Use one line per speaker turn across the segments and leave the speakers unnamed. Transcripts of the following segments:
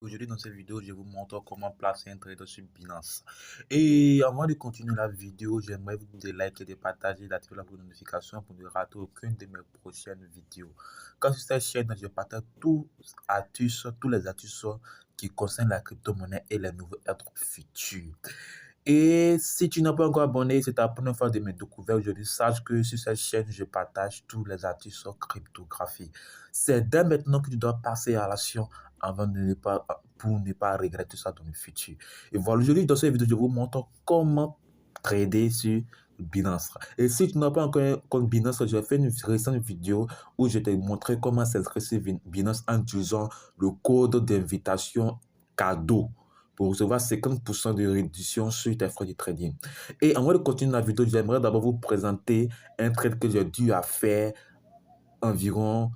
Aujourd'hui, dans cette vidéo, je vous montre comment placer un trader sur Binance. Et avant de continuer la vidéo, j'aimerais vous de liker, de partager, d'activer la cloche de notification pour ne rater aucune de mes prochaines vidéos. Quand sur cette chaîne, je partage tous les astuces qui concernent la crypto-monnaie et les nouveaux airdrops futurs. Et si tu n'es pas encore abonné, c'est ta première fois de me découvrir aujourd'hui, sache que sur cette chaîne, je partage tous les articles sur cryptographie. C'est dès maintenant que tu dois passer à l'action pour ne pas regretter ça dans le futur. Et voilà, aujourd'hui, dans cette vidéo, je vous montre comment trader sur Binance. Et si tu n'as pas encore un compte Binance, j'ai fait une récente vidéo où je t'ai montré comment s'inscrire sur Binance en utilisant le code d'invitation cadeau pour recevoir 50% de réduction sur tes frais de trading. Et avant de continuer la vidéo, j'aimerais d'abord vous présenter un trade que j'ai dû à faire environ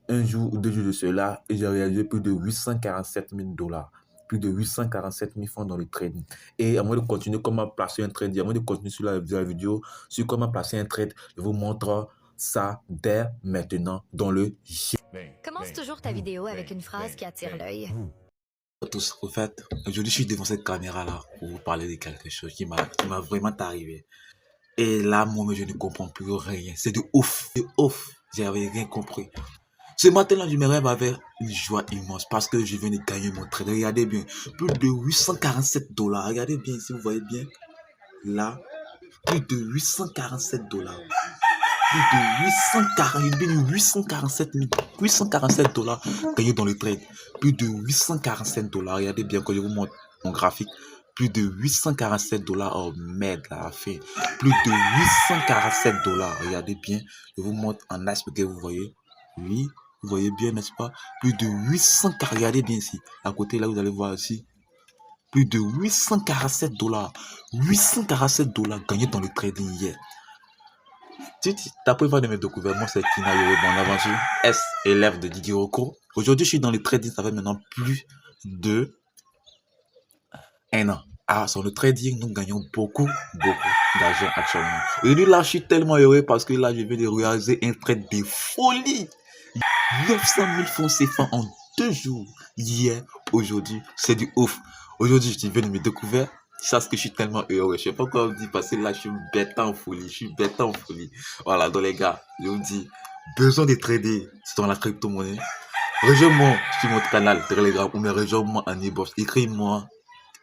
un jour ou 2 jours de cela et j'ai réalisé plus de 847 000 dollars. Plus de 847 000 francs dans le trading. Et avant de continuer comment placer un trade, avant de continuer sur la vidéo sur comment placer un trade, je vous montre ça dès maintenant dans le
Commence toujours ta vidéo avec une phrase qui attire l'œil.
à tous. Au fait, aujourd'hui, je suis devant cette caméra-là pour vous parler de quelque chose qui m'a vraiment arrivé. Et là, moi, je ne comprends plus rien. C'est de ouf. De ouf. J'avais rien compris. Ce matin-là, je me rêve avec une joie immense parce que je viens de gagner mon trade. Regardez bien. Plus de 847 dollars. Regardez bien si vous voyez bien. Là, plus de 847 dollars. Plus de 847 dollars gagnés dans le trade. Plus de 847 dollars. Regardez bien quand je vous montre mon graphique. Plus de 847 dollars. Oh merde, la fin. Plus de 847 dollars. Regardez bien. Je vous montre en aspect que vous voyez. Oui, vous voyez bien, n'est-ce pas? Plus de 840. Regardez bien ici. À côté, là, vous allez voir ici. Plus de 847 dollars. 847 dollars gagnés dans le trading hier. Ta première fois de me découvrir, moi c'est Kina Yoruba, mon aventure S, élève de Didier Rocco. Aujourd'hui, je suis dans le trading, ça fait maintenant plus de 1 an. Ah, sur le trading, nous gagnons beaucoup d'argent actuellement. Et là, je suis tellement heureux parce que là, je viens de réaliser un trade de folie. 900 000 francs CFA en 2 jours. Hier, aujourd'hui, c'est du ouf. Aujourd'hui, je viens de me découvrir. Ça, ce que je suis tellement heureux. Je sais pas quoi vous dire parce que là, je suis bête en folie. Je suis bête en folie. Voilà, donc les gars, je vous dis, besoin de trader sur la crypto-monnaie. Rejoins-moi sur mon canal Telegram ou rejoins-moi en e-box. Écris-moi.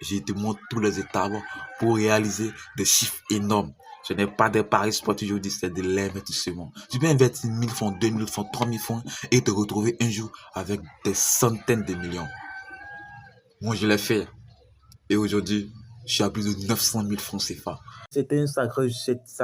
Je te montre tous les étapes pour réaliser des chiffres énormes. Ce n'est pas des paris sportifs, je vous dis, c'est de l'investissement. Tu peux investir 1000 francs, 2000 francs, 3000 francs et te retrouver un jour avec des centaines de millions. Moi, je l'ai fait. Et aujourd'hui, je suis à plus de 900 000 francs CFA. Ça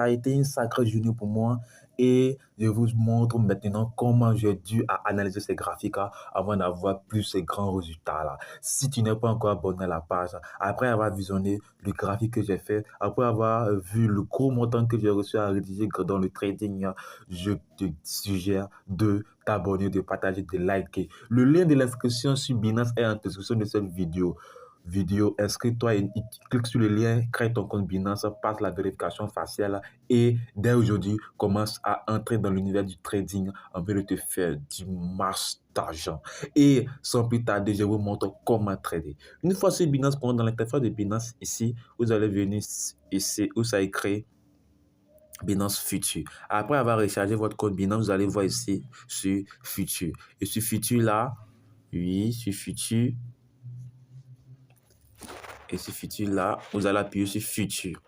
a été une sacrée journée pour moi et je vous montre maintenant comment j'ai dû analyser ces graphiques avant d'avoir plus ces grands résultats là. Si tu n'es pas encore abonné à la page, après avoir visionné le graphique que j'ai fait, après avoir vu le gros montant que j'ai reçu à rédiger dans le trading, je te suggère de t'abonner, de partager, de liker. Le lien de l'inscription sur Binance est en description de cette vidéo, inscris-toi et clique sur le lien, crée ton compte Binance, passe la vérification faciale et dès aujourd'hui, commence à entrer dans l'univers du trading en vue de te faire du masse d'argent. Et sans plus tarder, je vous montre comment trader. Une fois sur Binance, dans l'interface de Binance, ici, vous allez venir ici où ça est écrit Binance Future. Après avoir rechargé votre compte Binance, vous allez voir ici sur Future. Et sur Future là, oui, sur Future, et ce futur là, vous allez appuyer sur futur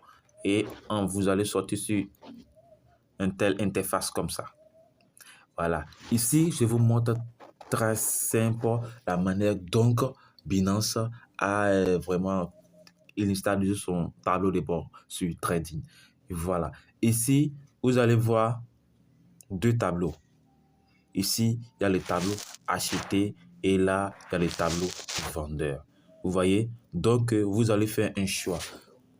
et vous allez sortir sur une telle interface comme ça. Voilà. Ici, je vous montre très simple la manière donc Binance a vraiment installé son tableau de bord sur trading. Et voilà. Ici, vous allez voir 2 tableaux. Ici, il y a le tableau acheté et là, il y a le tableau vendeur. Vous voyez? Donc, vous allez faire un choix.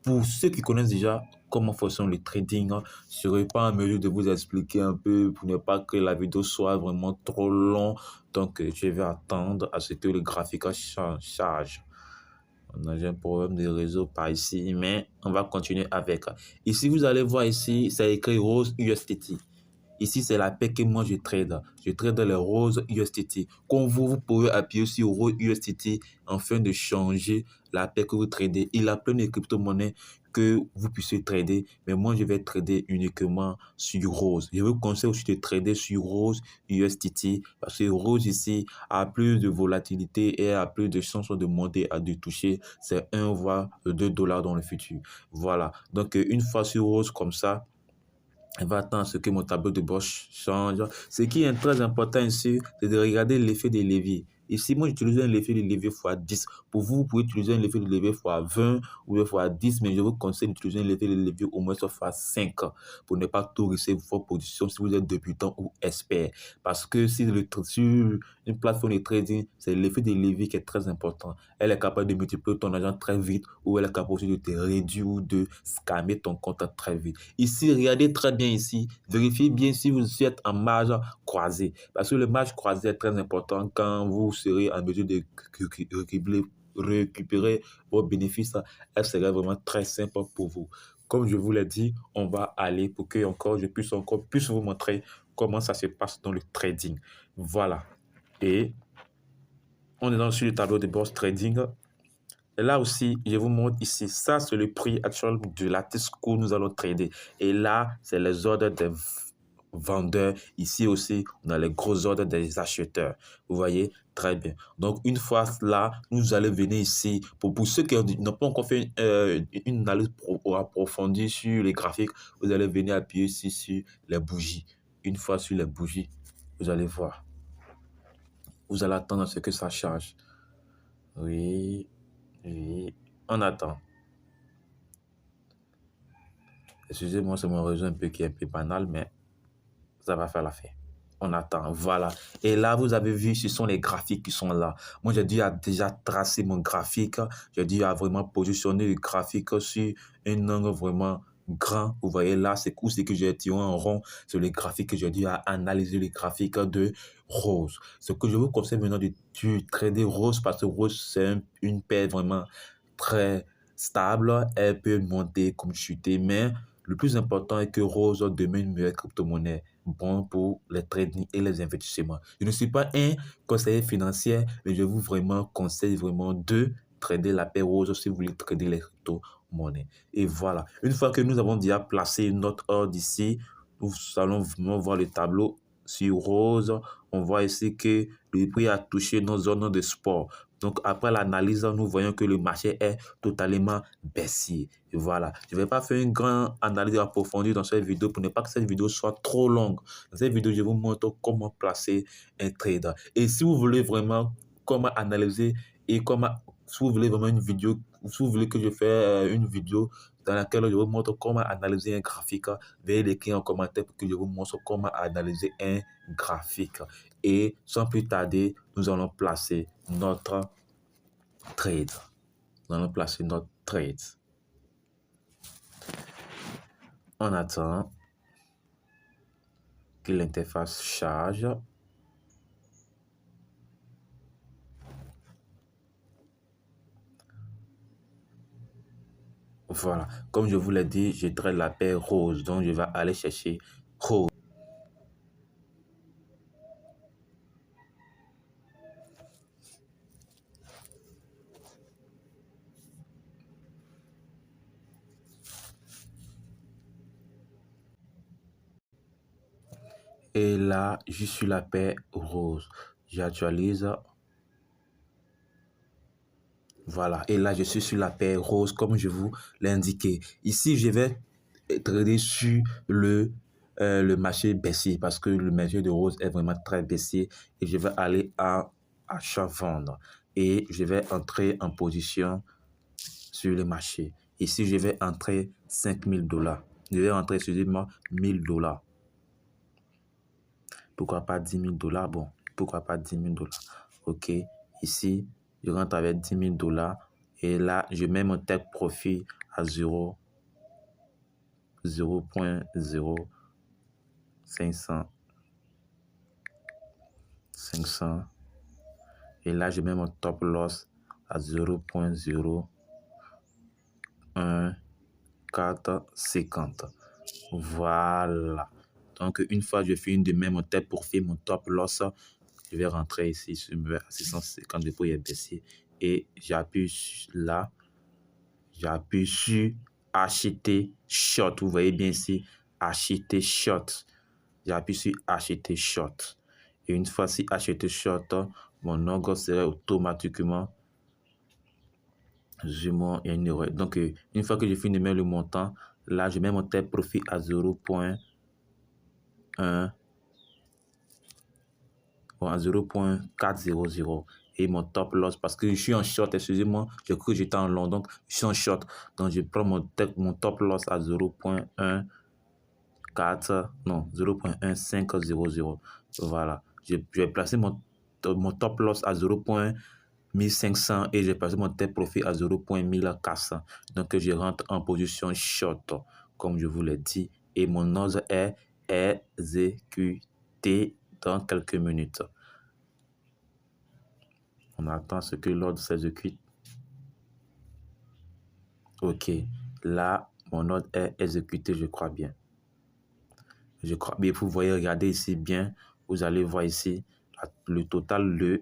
Pour ceux qui connaissent déjà comment fonctionne le trading, je ne serai pas en mesure de vous expliquer un peu pour ne pas que la vidéo soit vraiment trop longue. Donc, je vais attendre à ce que le graphique charge. On a un problème de réseau par ici, mais on va continuer avec. Ici, vous allez voir ici, c'est écrit Rose USDT. Ici, c'est la paire que moi je trade. Je trade les roses USDT. Comme vous pouvez appuyer sur rose USDT afin de changer la paire que vous tradez. Il y a plein de crypto-monnaies que vous puissiez trader, mais moi je vais trader uniquement sur Rose. Je vous conseille aussi de trader sur Rose USDT parce que Rose ici a plus de volatilité et a plus de chances de monter à de toucher c'est 1 voire 2 dollars dans le futur. Voilà. Donc une fois sur Rose comme ça, elle va attendre ce que mon tableau de bord change. Ce qui est très important ici, c'est de regarder l'effet de levier. Ici, moi, j'utilise un effet de levier x 10. Pour vous, vous pouvez utiliser un effet de levier x 20 ou x 10, mais je vous conseille d'utiliser un effet de levier au moins x 5 pour ne pas tout risquer vos positions si vous êtes débutant ou expert. Parce que si sur une plateforme de trading, c'est l'effet de levier qui est très important. Elle est capable de multiplier ton argent très vite ou elle est capable aussi de te réduire ou de scammer ton compte très vite. Ici, regardez très bien ici. Vérifiez bien si vous êtes en marge croisée. Parce que le marge croisé est très important quand vous serez en mesure de récupérer vos bénéfices. Elle serait vraiment très simple pour vous. Comme je vous l'ai dit, on va aller pour que je puisse encore plus vous montrer comment ça se passe dans le trading. Voilà. Et on est sur le tableau de bourse trading. Et là aussi, je vous montre ici, ça c'est le prix actuel de l'artiste que nous allons trader. Et là, c'est les ordres des vendeurs. Ici aussi, on a les gros ordres des acheteurs. Vous voyez, très bien. Donc, une fois là, nous allons venir ici. Pour ceux qui n'ont pas encore fait une analyse approfondie sur les graphiques, vous allez venir appuyer ici sur les bougies. Une fois sur les bougies, vous allez voir. Vous allez attendre à ce que ça charge. Oui. Oui, on attend. Excusez-moi, c'est mon réseau un peu qui est un peu banal, mais ça va faire l'affaire. On attend, voilà. Et là, vous avez vu, ce sont les graphiques qui sont là. Moi, j'ai dû déjà tracer mon graphique. J'ai dû vraiment positionner le graphique sur un angle vraiment grand. Vous voyez là, c'est ce que j'ai tiré en rond sur les graphiques que j'ai dû analyser les graphiques de Rose. Ce que je vous conseille maintenant de trader Rose parce que Rose, c'est une paire vraiment très stable. Elle peut monter comme chuter, mais le plus important est que Rose demeure une meilleure crypto-monnaie bon pour les trading et les investissements. Je ne suis pas un conseiller financier, mais je vous vraiment conseille vraiment de trader la paire Rose si vous voulez trader les crypto-monnaies. Et voilà. Une fois que nous avons déjà placé notre ordre ici, nous allons vraiment voir le tableau sur Rose. On voit ici que le prix a touché nos zones de sport. Donc, après l'analyse, nous voyons que le marché est totalement baissier. Et voilà. Je ne vais pas faire une grande analyse approfondie dans cette vidéo pour ne pas que cette vidéo soit trop longue. Dans cette vidéo, je vous montre comment placer un trader. Et si vous voulez vraiment comment analyser et comment, si vous voulez vraiment une vidéo, si vous voulez que je fasse une vidéo dans laquelle je vous montre comment analyser un graphique, veuillez l'écrire en commentaire pour que je vous montre comment analyser un graphique. Et sans plus tarder, nous allons placer notre trade. Nous allons placer notre trade. On attend que l'interface charge. Voilà. Comme je vous l'ai dit, je trade la paire Rose. Donc, je vais aller chercher Rose. Et là, je suis la paire Rose. J'actualise. Voilà. Et là, je suis sur la paire Rose comme je vous l'ai indiqué. Ici, je vais trader sur le marché baissier parce que le marché de Rose est vraiment très baissier. Et je vais aller à achat-vendre. Et je vais entrer en position sur le marché. Ici, je vais entrer 5 000 $. Je vais entrer, excusez-moi, 1 000 $. Pourquoi pas 10 000 $? Bon, pourquoi pas 10 000 $? OK. Ici, je rentre avec 10 000 $. Et là, je mets mon take profit à 0.0500. Et là, je mets mon top loss à 0.01450. Voilà. Donc, une fois que je finis de mettre mon tête profil, mon top loss, je vais rentrer ici sur 650 dépôts, il est baissé. Et j'appuie là. J'appuie sur acheter short. Vous voyez bien ici, acheter short. J'appuie sur acheter short. Et une fois sur acheter short, mon orgue serait automatiquement. Il y a une erreur. Donc, une fois que je finis de mettre le montant, là, je mets mon take profit à 0.1. Bon, à 0.400. Et mon top loss, parce que je suis en short, excusez-moi, j'ai cru que j'étais en long, donc je suis en short. Donc, je prends mon top loss à 0.1500. Voilà. Je vais placer mon top loss à 0.1500 et j'ai placé mon take profit à 0.1400. Donc, je rentre en position short, comme je vous l'ai dit. Et mon ordre est exécuté dans quelques minutes. On attend ce que l'ordre s'exécute. Ok, là, mon ordre est exécuté, je crois bien. Je crois bien, vous voyez, regardez ici bien, vous allez voir ici le total,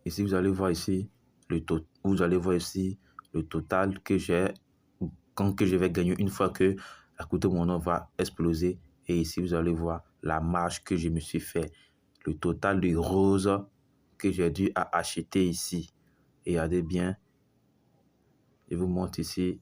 ici, vous allez voir ici, le total que j'ai, que je vais gagner une fois que la coûte de mon ordre va exploser. Et ici, vous allez voir la marge que je me suis fait. Le total de rose que j'ai dû acheter ici. Et regardez bien. Je vous montre ici.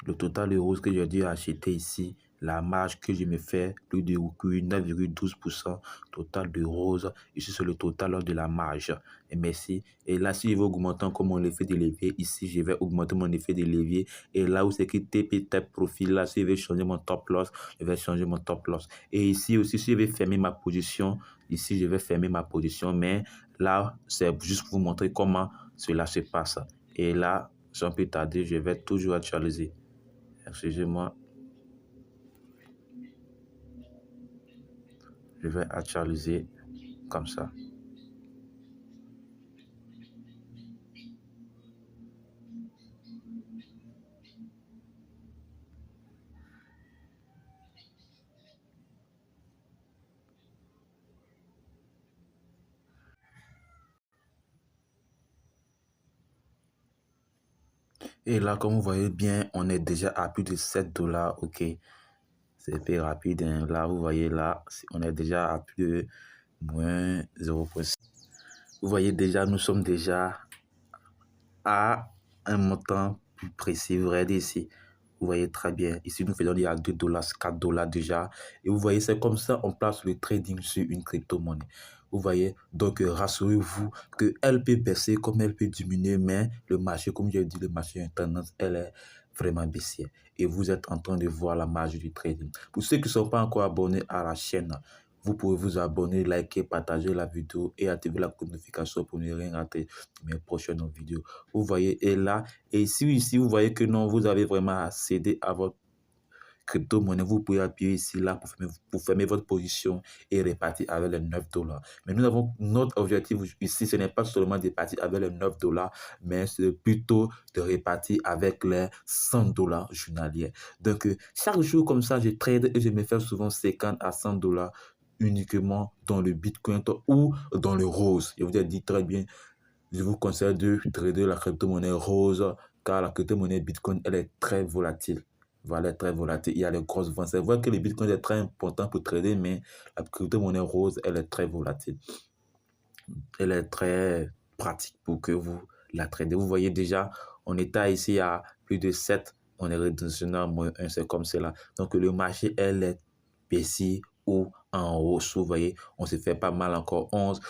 Le total de rose que j'ai dû acheter ici. La marge que je me fais, plus de 9,12% total de rose. Ici, c'est le total de la marge. Et merci. Et là, si je veux augmenter encore mon effet de levier, ici, je vais augmenter mon effet de levier. Et là où c'est écrit TP Type Profil, là, si je vais changer mon top loss, je vais changer mon top loss. Et ici aussi, si je vais fermer ma position, ici, je vais fermer ma position. Mais là, c'est juste pour vous montrer comment cela se passe. Et là, sans plus tarder, je vais toujours actualiser. Excusez-moi. Je vais actualiser comme ça. Et là, comme vous voyez bien, on est déjà à plus de 7 $. OK. C'est très rapide. Hein. Là, vous voyez là, on est déjà à plus de moins 0.6. Vous voyez déjà, nous sommes déjà à un montant plus précis. Vous regardez ici. Vous voyez très bien. Ici, nous faisons il y a 2 $, 4 $ déjà. Et vous voyez, c'est comme ça on place le trading sur une crypto-monnaie. Vous voyez, donc rassurez-vous qu'elle peut baisser comme elle peut diminuer, mais le marché, comme j'ai dit, le marché est une tendance, elle est vraiment baissière. Et vous êtes en train de voir la marge du trading. Pour ceux qui ne sont pas encore abonnés à la chaîne, vous pouvez vous abonner, liker, partager la vidéo et activer la notification pour ne rien rater de mes prochaines vidéos. Vous voyez, et là, et ici, vous voyez que non, vous avez vraiment accédé à votre crypto-monnaie, vous pouvez appuyer ici, là, pour fermer votre position et repartir avec les 9 $. Mais nous avons notre objectif ici, ce n'est pas seulement de repartir avec les 9 $, mais c'est plutôt de repartir avec les 100 $ journaliers. Donc, chaque jour comme ça, je trade et je me fais souvent 50 à 100 $ uniquement dans le Bitcoin ou dans le rose. Je vous ai dit très bien, je vous conseille de trader la crypto-monnaie rose, car la crypto-monnaie Bitcoin, elle est très volatile. Voilà, très volatile. Il y a les grosses ventes. C'est vrai que le Bitcoin est très important pour trader, mais la crypto-monnaie rose, elle est très volatile. Elle est très pratique pour que vous la tradez. Vous voyez déjà, on était ici à plus de 7. On est redescendu à moins 1, c'est comme cela. Donc, le marché, elle est baissier ou en hausse. Vous voyez, on se fait pas mal encore 11.